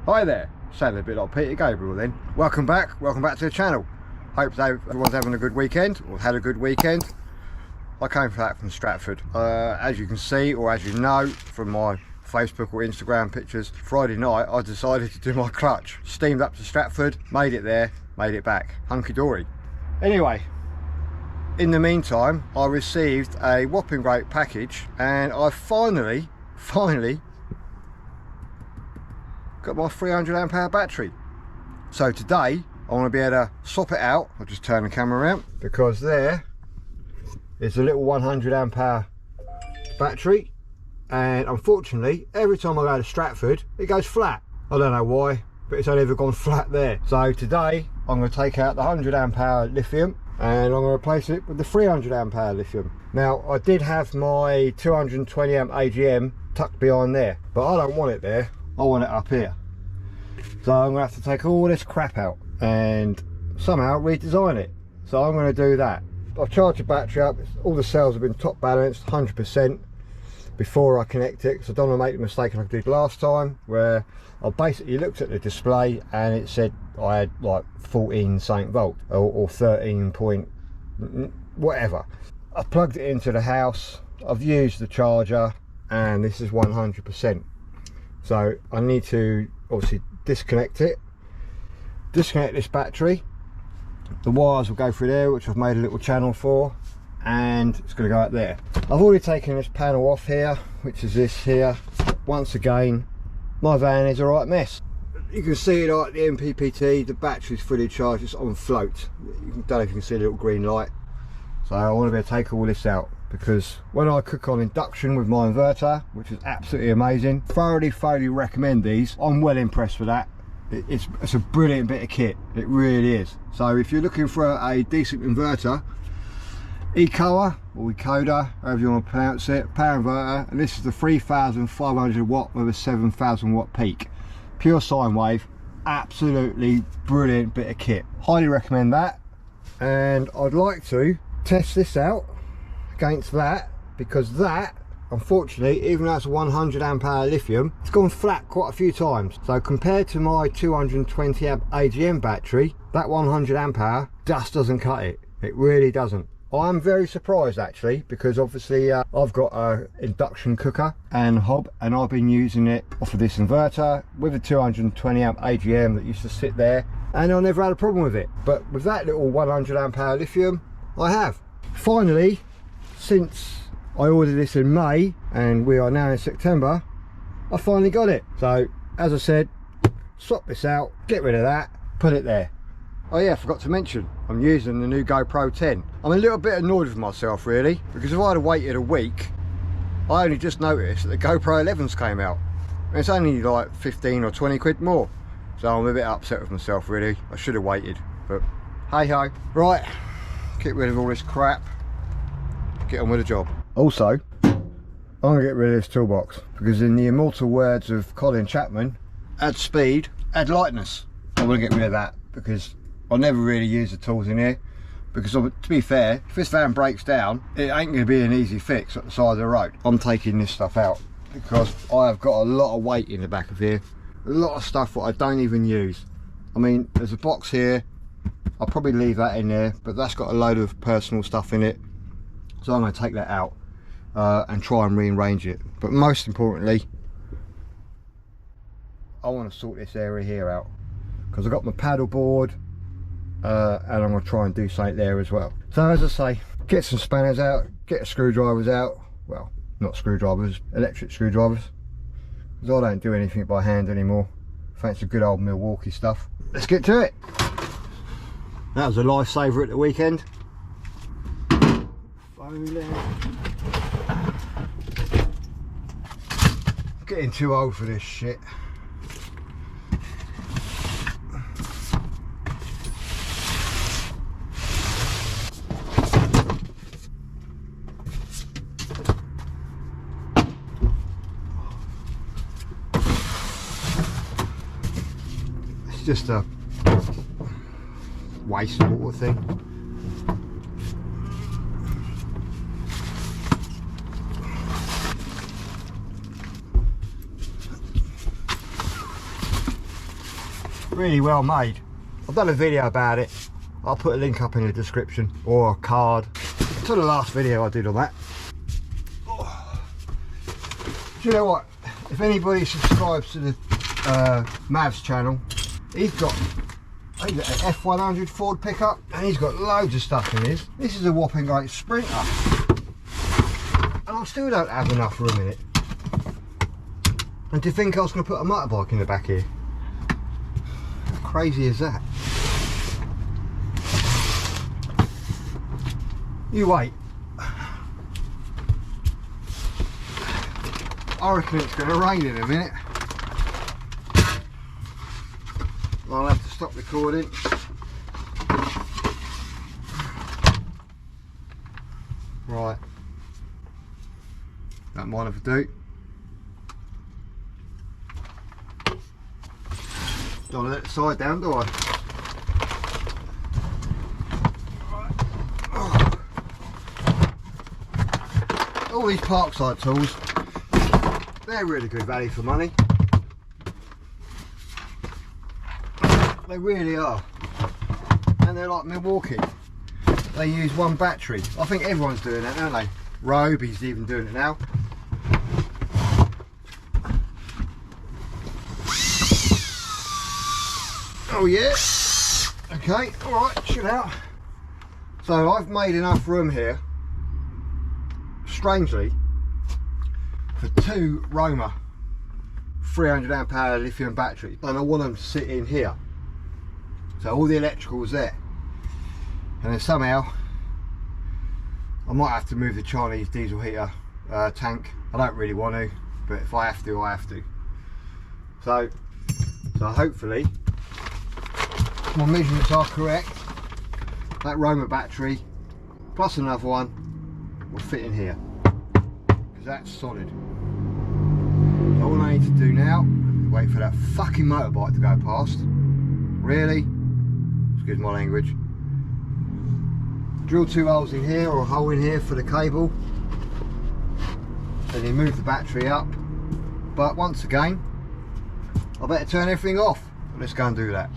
Hi there, sounded a bit like Peter Gabriel then. Welcome back to the channel. Hope everyone's having a good weekend, or had a good weekend. I came back from Stratford. As you can see, or as you know from my Facebook or Instagram pictures, Friday night I decided to do my clutch. Steamed up to Stratford, made it there, made it back. Hunky-dory. Anyway, in the meantime, I received a whopping great package, and I finally got my 300 amp hour battery. So today I want to be able to swap it out. I'll just turn the camera around, because there is a little 100 amp hour battery, and unfortunately every time I go to Stratford it goes flat. I don't know why, but it's only ever gone flat there. So today I'm going to take out the 100 amp hour lithium and I'm going to replace it with the 300 amp hour lithium. Now, I did have my 220 amp AGM tucked behind there, but I don't want it there, I want it up here. So I'm going to have to take all this crap out and somehow redesign it. So I'm going to do that. I've charged the battery up, all the cells have been top balanced 100% before I connect it, because I don't want to make the mistake I did last time, where I basically looked at the display and it said I had like 14 something volt or 13 point whatever. I plugged it into the house, I've used the charger, and this is 100%. So I need to obviously disconnect it, disconnect this battery. The wires will go through there, which I've made a little channel for, and it's going to go out there. I've already taken this panel off here, which is this here. Once again, my van is a right mess. You can see it like the mppt, the battery's fully charged, it's on float. You don't know if you can see a little green light. So I want to be able to take all this out, because when I cook on Induction with my inverter, which is absolutely amazing, thoroughly recommend these. I'm well impressed with that. It's a brilliant bit of kit, it really is. So if you're looking for a decent inverter, EDECOA or EDECOA, however you want to pronounce it, power inverter, and this is the 3500 watt with a 7000 watt peak, pure sine wave, absolutely brilliant bit of kit. Highly recommend that. And I'd like to test this out against that, because that, unfortunately, even though it's a 100 amp hour lithium, it's gone flat quite a few times. So compared to my 220 amp AGM battery, that 100 amp hour just doesn't cut it. It really doesn't. I'm very surprised actually, because obviously I've got a induction cooker and hob, and I've been using it off of this inverter with a 220 amp AGM that used to sit there, and I never had a problem with it. But with that little 100 amp hour lithium, I have. Finally, since I ordered this in May and we are now in September, I finally got it. So as I said, swap this out, get rid of that, put it there. Oh yeah, I forgot to mention, I'm using the new GoPro 10. I'm a little bit annoyed with myself really, because if I had waited a week, I only just noticed that the GoPro 11s came out. And it's only like 15 or 20 quid more. So I'm a bit upset with myself really. I should have waited, but hey ho. Right, get rid of all this crap, get on with the job. Also, I'm going to get rid of this toolbox, because in the immortal words of Colin Chapman, add speed, add lightness. I want to get rid of that, because I never really use the tools in here, because to be fair, if this van breaks down, it ain't going to be an easy fix at the side of the road. I'm taking this stuff out because I have got a lot of weight in the back of here, a lot of stuff that I don't even use. I mean, there's a box here, I'll probably leave that in there, but that's got a load of personal stuff in it, so I'm going to take that out and try and rearrange it. But most importantly, I want to sort this area here out, because I've got my paddle board, and I'm going to try and do something there as well. So as I say, get some spanners out, get the screwdrivers out. Well, not screwdrivers, electric screwdrivers, because I don't do anything by hand anymore. Fancy good old Milwaukee stuff. Let's get to it. That was a lifesaver at the weekend. Getting too old for this shit. Just a wastewater thing. really well made. I've done a video about it. I'll put a link up in the description, or a card to the last video I did on that. Oh. Do you know what? If anybody subscribes to the Mav's channel, he's got an F100 Ford pickup, and he's got loads of stuff in his. This is a whopping great Sprinter, and I still don't have enough room in it. And to think I was going to put a motorbike in the back here. How crazy is that? You wait. I reckon it's going to rain in a minute. I'll have to stop recording. Right. Don't mind if I do. Don't want to let the side down, do I? All these parkside tools, they're really good value for money. They really are. And they're like Milwaukee. They use one battery. I think everyone's doing that, aren't they? Robe, he's even doing it now. Oh yeah. Okay, alright, chill out. So I've made enough room here, strangely, for 2 Roma 300 amp hour lithium batteries, and I want them to sit in here. So all the electrical's there. And then somehow I might have to move the Chinese diesel heater tank. I don't really want to, but if I have to, I have to. So hopefully my measurements are correct. That Roma battery plus another one will fit in here, because that's solid. So all I need to do now is wait for that fucking motorbike to go past. Really? Excuse my language. Drill 2 holes in here, or a hole in here for the cable, and then move the battery up. But once again, I better turn everything off. Let's go and do that.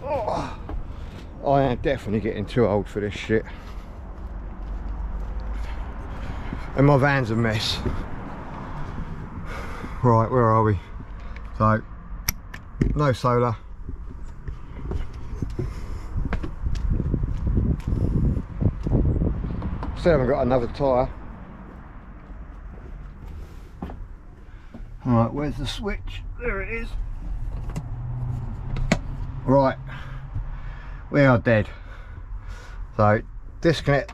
Oh, I am definitely getting too old for this shit. And my van's a mess. Right, where are we? So, no solar. Still haven't got another tyre. Alright, where's the switch? There it is. Right, we are dead. So, disconnect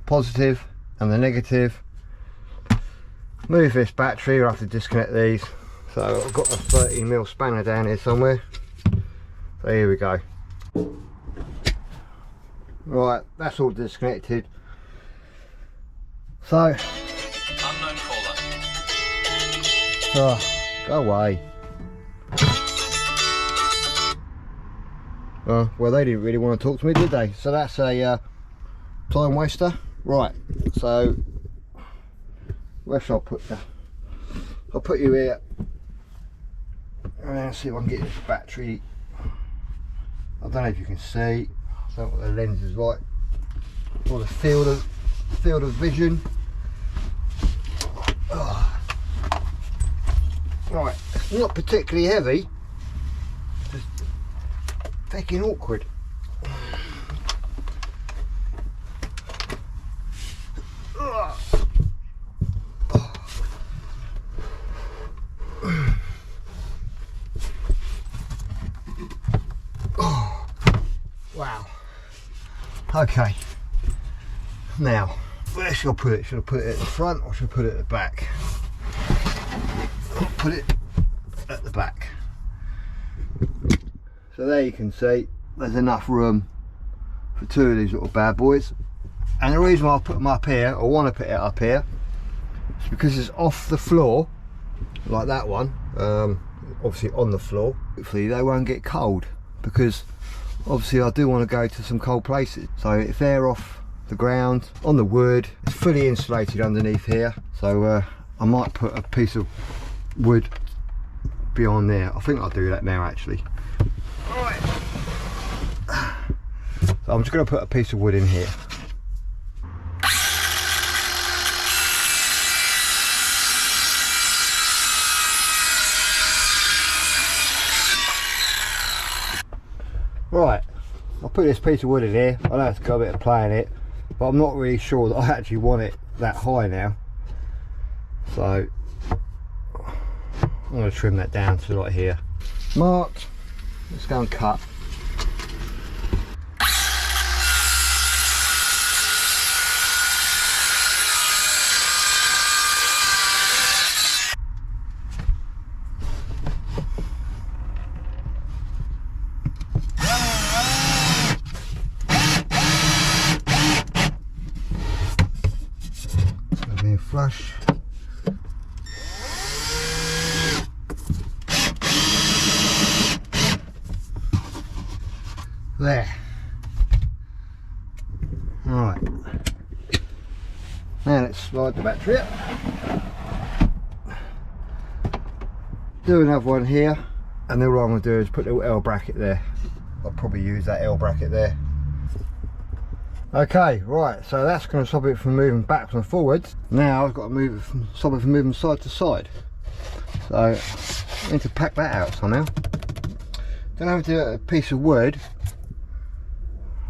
positive and the negative. Move this battery, I'll have to disconnect these. So I've got a 30mm spanner down here somewhere. So here we go. Right, that's all disconnected. So, unknown caller. Oh, go away. Well, they didn't really want to talk to me, did they? So that's a time waster. Right, so where shall I put you? I'll put you here. And see if I can get this battery. I don't know if you can see. I don't know what the lens is like, or the field of vision. Oh. Right, it's not particularly heavy. Just fucking awkward. Wow. Okay. Now, where should I put it? Should I put it at the front or should I put it at the back? I'll put it at the back. So there you can see there's enough room for 2 of these little bad boys. And the reason why I put them up here, or want to put it up here, is because it's off the floor, like that one, obviously on the floor. Hopefully they won't get cold, because obviously I do want to go to some cold places. So if they're off the ground, on the wood, it's fully insulated underneath here. So I might put a piece of wood behind there. I think I'll do that now actually. Right. So I'm just going to put a piece of wood in here. Right, I'll put this piece of wood in here. I know it's got a bit of play in it, but I'm not really sure that I actually want it that high now. So I'm going to trim that down to like here. Marked. Let's go and cut. Flush. There. Right. Now let's slide the battery up. Do another one here, and then what I'm going to do is put a little L bracket there. I'll probably use that L bracket there. Okay, right, so that's going to stop it from moving backwards and forwards. Now I've got to stop it from moving side to side. So I need to pack that out somehow. Don't have to do a piece of wood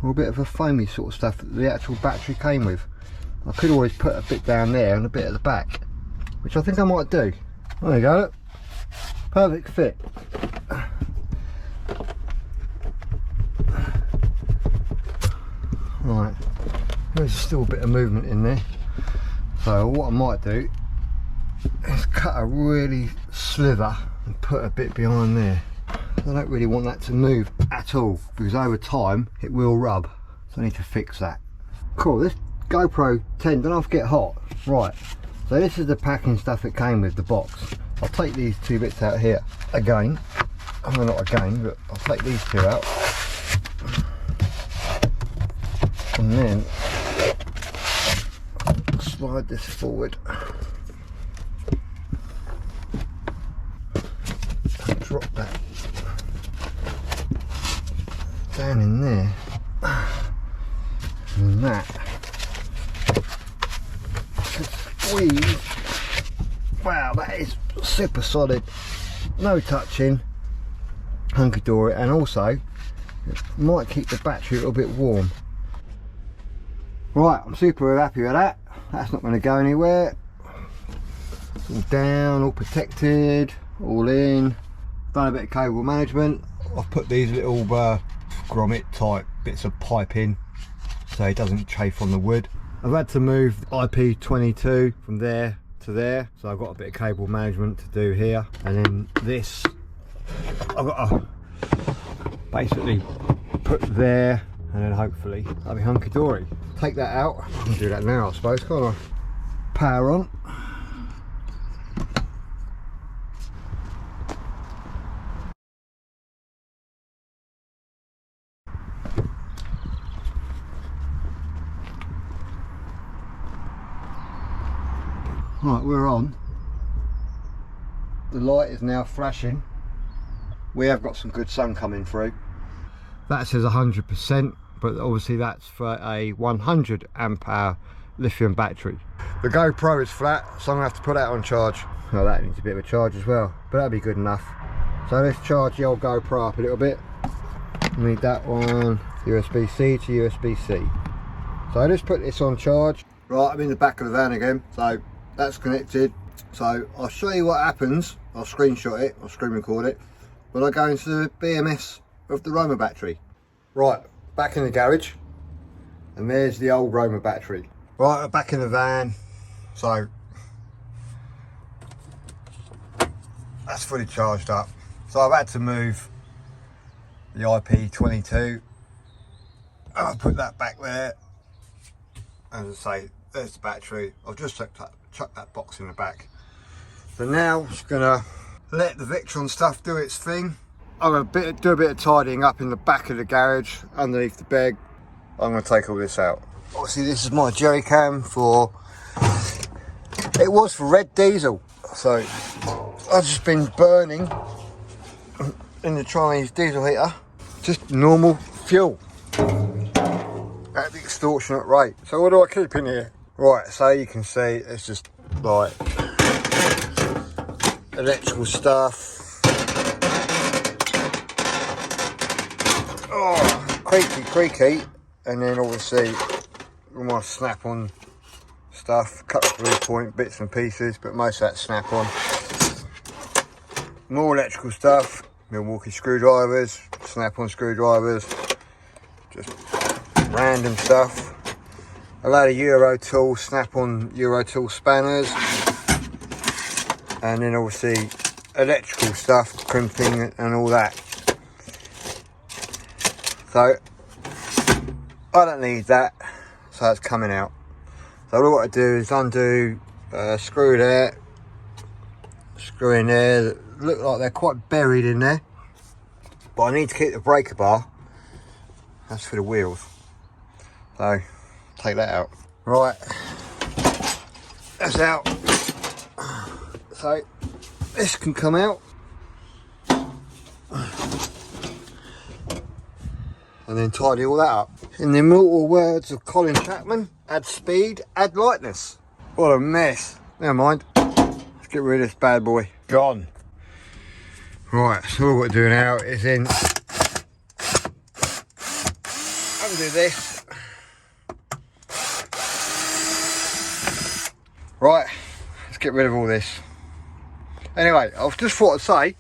or a bit of a foamy sort of stuff that the actual battery came with. I could always put a bit down there and a bit at the back, which I think I might do. There you go, look. Perfect fit. Right, there's still a bit of movement in there, so what I might do is cut a really slither and put a bit behind there. I don't really want that to move at all, because over time it will rub, so I need to fix that. Cool, this GoPro 10, don't have to get hot. Right, so this is the packing stuff that came with the box. I'll take these two bits out here again, well not again, but I'll take these two out. And then slide this forward and drop that down in there, and that should squeeze. Wow, that is super solid, no touching, hunky-dory, and also it might keep the battery a little bit warm. Right, I'm super happy with that. That's not going to go anywhere. It's all down, all protected, all in. Done a bit of cable management. I've put these little grommet type bits of pipe in so it doesn't chafe on the wood. I've had to move the IP22 from there to there, so I've got a bit of cable management to do here. And then this I've got to basically put there, and then hopefully that'll be hunky-dory. Take that out. I can do that now, I suppose, can't I? Power on. Right, we're on. The light is now flashing. We have got some good sun coming through. That says 100%, but obviously that's for a 100 amp hour lithium battery. The GoPro is flat, so I'm gonna have to put that on charge. Oh, that needs a bit of a charge as well, but that'll be good enough. So let's charge the old GoPro up a little bit. Need that one, USB-C to USB-C. So I just put this on charge. Right, I'm in the back of the van again, so that's connected. So I'll show you what happens. I'll screenshot it, I'll screen record it, but I go into the BMS of the Roma battery. Right, back in the garage, and there's the old Roma battery. Right, I'm back in the van, so that's fully charged up. So I've had to move the IP22. I'll put that back there. As I say, there's the battery. I've just chucked that box in the back. So now I'm just gonna let the Victron stuff do its thing. I'm gonna do a bit of tidying up in the back of the garage, underneath the bed. I'm gonna take all this out. Obviously this is my jerry can for It was for red diesel, so I've just been burning in the Chinese diesel heater, just normal fuel at the extortionate rate. So what do I keep in here? Right, so you can see it's just like electrical stuff. Oh, creaky, and then obviously all my snap-on stuff, couple of blue point bits and pieces, but most of that snap-on. More electrical stuff, Milwaukee screwdrivers, snap-on screwdrivers, just random stuff. A load of Euro tool, snap-on Euro tool spanners, and then obviously electrical stuff, crimping and all that. So I don't need that, so it's coming out. So all I've got to do is undo screw there, screw in there, that look like they're quite buried in there, but I need to keep the breaker bar, that's for the wheels, so take that out. Right, that's out, so this can come out, and then tidy all that up. In the immortal words of Colin Chapman, add speed, add lightness. What a mess. Never mind. Let's get rid of this bad boy. Gone. Right, so all we've got to do now is then undo this. Right, let's get rid of all this. Anyway, I just thought I'd say, I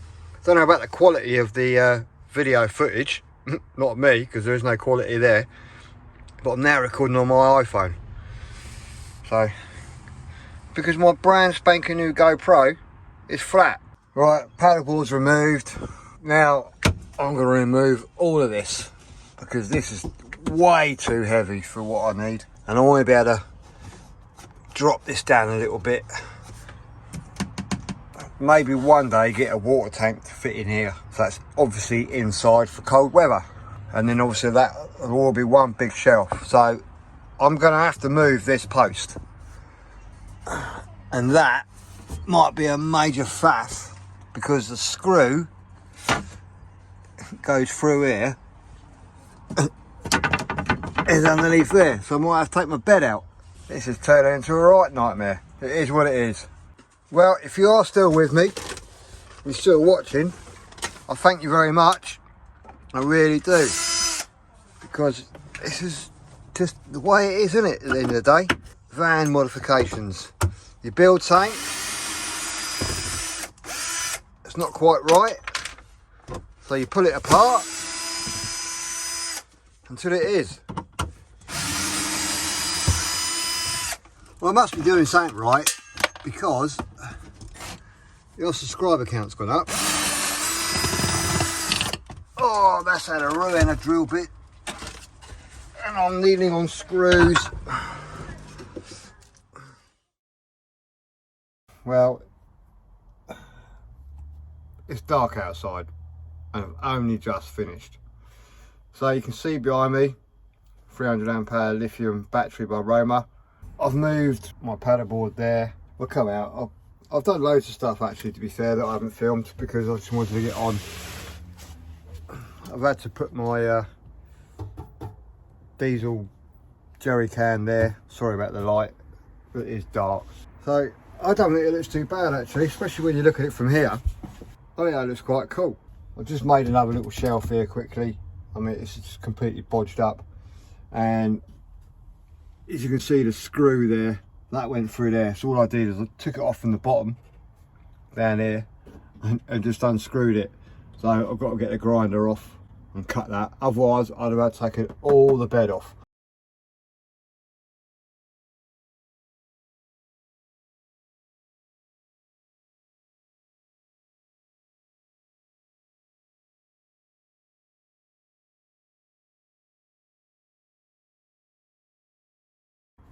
don't know about the quality of the video footage. Not me, because there is no quality there, but I'm now recording on my iPhone, so because my brand spanking new GoPro is flat. Right, paddleboard's removed. Now I'm going to remove all of this because this is way too heavy for what I need, and I want to be able to drop this down a little bit. Maybe one day get a water tank to fit in here, so that's obviously inside for cold weather, and then obviously that will all be one big shelf. So I'm going to have to move this post, and that might be a major faff because the screw goes through here is underneath there, so I might have to take my bed out. This is turning into a right nightmare. It is what it is. Well, if you are still with me, you're still watching, I thank you very much. I really do. Because this is just the way it is, isn't it, at the end of the day? Van modifications. You build something, it's not quite right, so you pull it apart until it is. Well, I must be doing something right, because your subscriber count's gone up. Oh, that's had a ruin a drill bit, and I'm kneeling on screws. Well, it's dark outside and I've only just finished. So you can see behind me 300 amp hour lithium battery by Roma. I've moved my paddleboard there. We'll come out. I've done loads of stuff actually, to be fair, that I haven't filmed because I just wanted to get on. I've had to put my diesel jerry can there. Sorry about the light, but it is dark. So I don't think it looks too bad actually, especially when you look at it from here. I think that looks quite cool. I've just made another little shelf here quickly. I mean, it's just completely bodged up, and as you can see, the screw there, that went through there. So all I did is I took it off from the bottom down here and just unscrewed it. So I've got to get the grinder off and cut that, otherwise I'd have had to take all the bed off.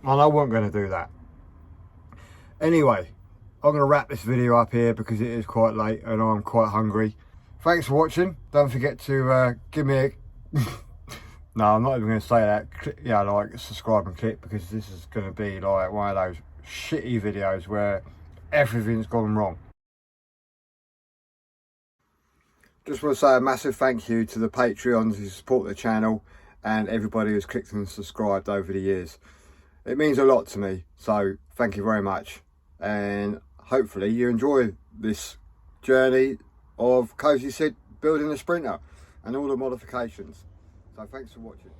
And I wasn't going to do that. Anyway, I'm going to wrap this video up here because it is quite late and I'm quite hungry. Thanks for watching. Don't forget to give me a... No, I'm not even going to say that. Yeah, like, subscribe and click, because this is going to be like one of those shitty videos where everything's gone wrong. Just want to say a massive thank you to the Patreons who support the channel and everybody who's clicked and subscribed over the years. It means a lot to me, so thank you very much, and hopefully you enjoy this journey of Cozy Sid building a Sprinter and all the modifications. So thanks for watching.